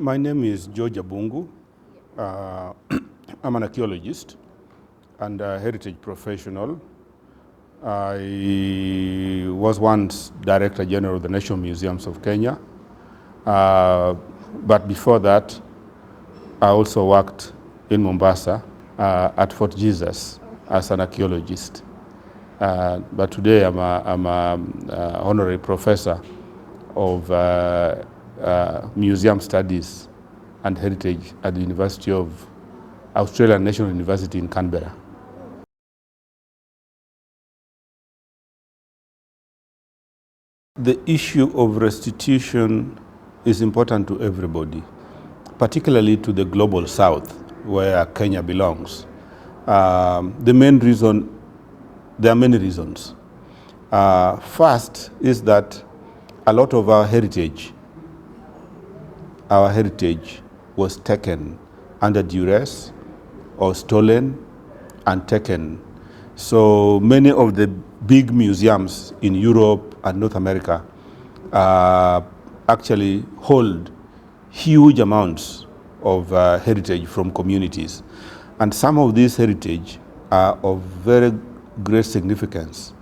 My name is George Abungu. I'm an archaeologist and a heritage professional. I was once Director General of the National Museums of Kenya. But before that, I also worked in Mombasa at Fort Jesus as an archaeologist. But today I'm an honorary professor of museum studies and heritage at the University of Australian National University in Canberra. The issue of restitution is important to everybody, particularly to the global south, where Kenya belongs. The main reason, there are many reasons. First is that a lot of our heritage was taken under duress or stolen and taken. So many of the big museums in Europe and North America actually hold huge amounts of heritage from communities. And some of these heritage are of very great significance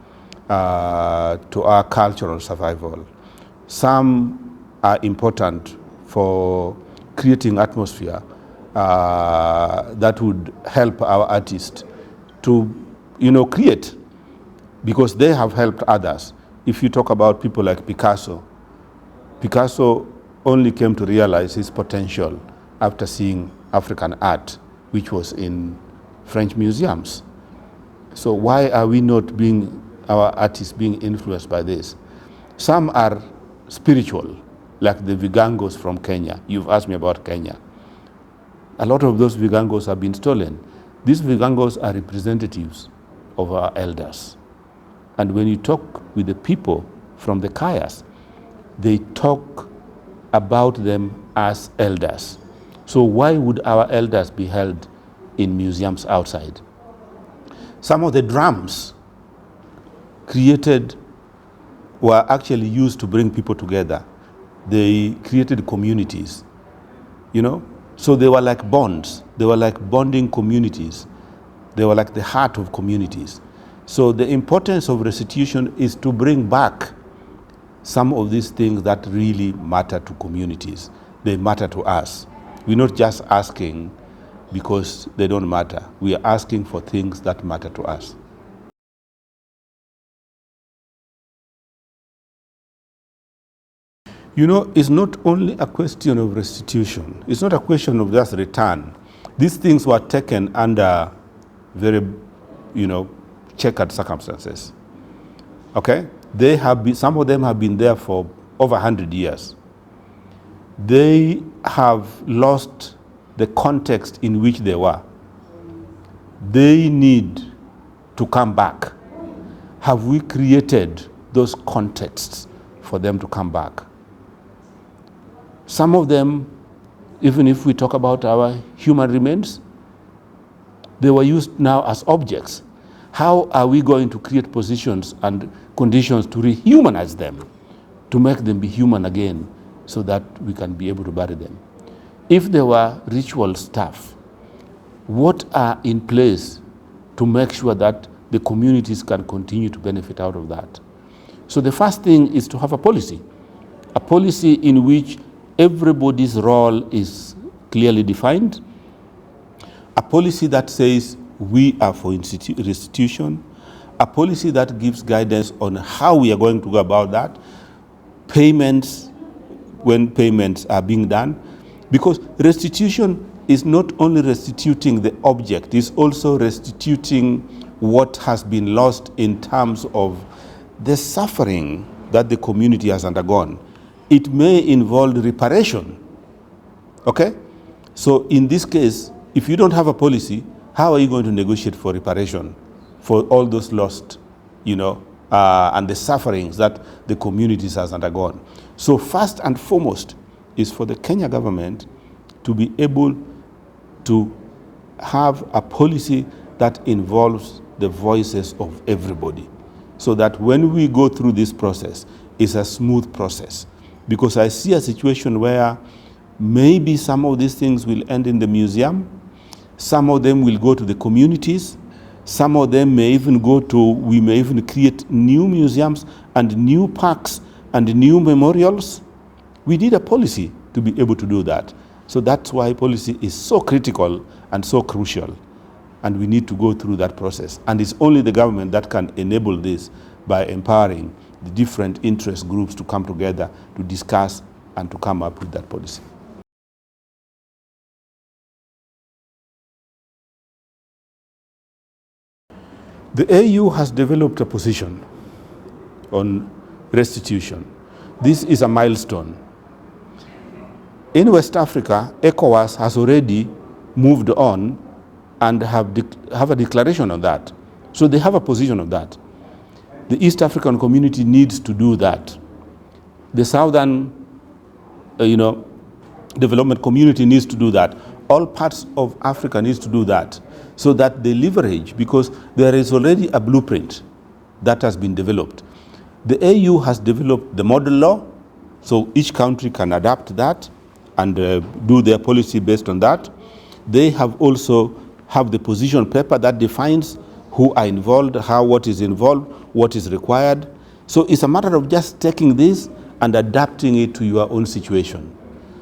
to our cultural survival. Some are important for creating atmosphere that would help our artists to, create, because they have helped others. If you talk about people like Picasso, Picasso only came to realize his potential after seeing African art, which was in French museums. So why are we not our artists being influenced by this? Some are spiritual, like the Vigangos from Kenya. You've asked me about Kenya. A lot of those Vigangos have been stolen. These Vigangos are representatives of our elders. And when you talk with the people from the Kayas, they talk about them as elders. So why would our elders be held in museums outside? Some of the drums were actually used to bring people together. They created communities, So they were like bonds. They were like bonding communities. They were like the heart of communities. So the importance of restitution is to bring back some of these things that really matter to communities. They matter to us. We're not just asking because they don't matter. We are asking for things that matter to us. It's not only a question of restitution. It's not a question of just return. These things were taken under very, checkered circumstances. Okay? Some of them have been there for over 100 years. They have lost the context in which they were. They need to come back. Have we created those contexts for them to come back? Some of them, even if we talk about our human remains, they were used now as objects. How are we going to create positions and conditions to rehumanize them, to make them be human again, so that we can be able to bury them? If there were ritual stuff, what are in place to make sure that the communities can continue to benefit out of that? So the first thing is to have a policy in which everybody's role is clearly defined, a policy that says we are for restitution, a policy that gives guidance on how we are going to go about that, payments, when payments are being done, because restitution is not only restituting the object, it's also restituting what has been lost in terms of the suffering that the community has undergone. It may involve reparation, okay? So in this case, if you don't have a policy, how are you going to negotiate for reparation for all those lost, and the sufferings that the communities has undergone? So first and foremost is for the Kenya government to be able to have a policy that involves the voices of everybody, so that when we go through this process, it's a smooth process. Because I see a situation where Maybe some of these things will end in the museum. Some of them will go to the communities. Some of them may even we may even create new museums and new parks and new memorials. We need a policy to be able to do that. So that's why policy is so critical and so crucial. And we need to go through that process. And it's only the government that can enable this by empowering the different interest groups to come together to discuss and to come up with that policy. The AU has developed a position on restitution. This is a milestone. In West Africa, ECOWAS has already moved on and have a declaration on that. So they have a position on that. The East African community needs to do that. The Southern development community needs to do that. All parts of Africa needs to do that, so that they leverage, because there is already a blueprint that has been developed. The AU has developed the model law, so each country can adapt that and do their policy based on that. They have also have the position paper that defines who are involved, what is involved, what is required. So it's a matter of just taking this and adapting it to your own situation.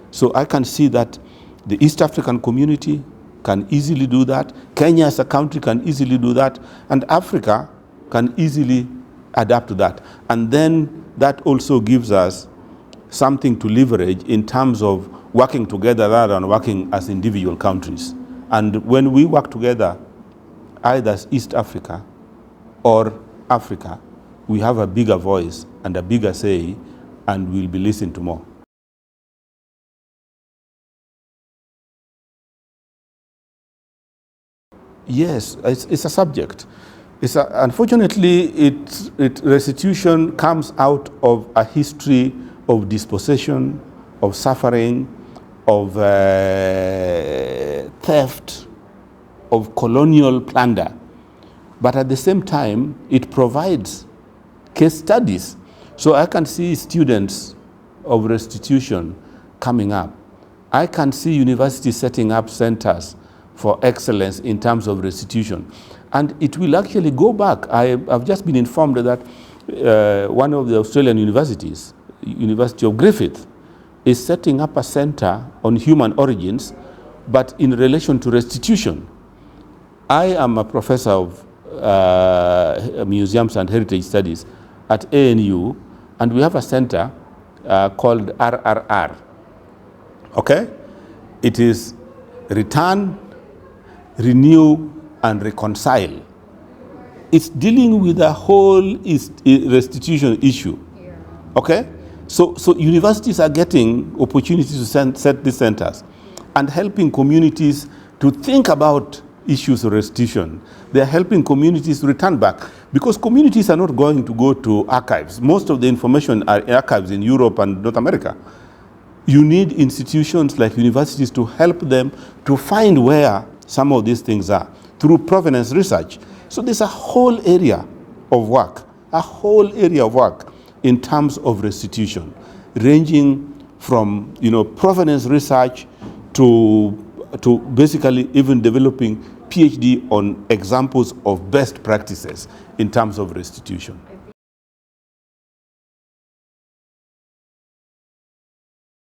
So I can see that the East African community can easily do that. Kenya as a country can easily do that. And Africa can easily adapt to that. And then that also gives us something to leverage in terms of working together rather than working as individual countries. And when we work together, either as East Africa or Africa, we have a bigger voice and a bigger say, and we'll be listened to more. Yes, it's a subject. Unfortunately, restitution comes out of a history of dispossession, of suffering, of theft, of colonial plunder. But at the same time, it provides case studies. So I can see students of restitution coming up. I can see universities setting up centers for excellence in terms of restitution. And it will actually go back. I've just been informed that one of the Australian universities, University of Griffith, is setting up a center on human origins, but in relation to restitution. I am a professor of museums and heritage studies at ANU, and we have a center called RRR. Okay? It is return, renew, and reconcile. It's dealing with a whole restitution issue. Okay? So universities are getting opportunities to set these centers and helping communities to think about issues of restitution. They're helping communities to return back, because communities are not going to go to archives. Most of the information are in archives in Europe and North America. You need institutions like universities to help them to find where some of these things are through provenance research. So there's a whole area of work, in terms of restitution, ranging from provenance research to basically even developing PhD on examples of best practices in terms of restitution.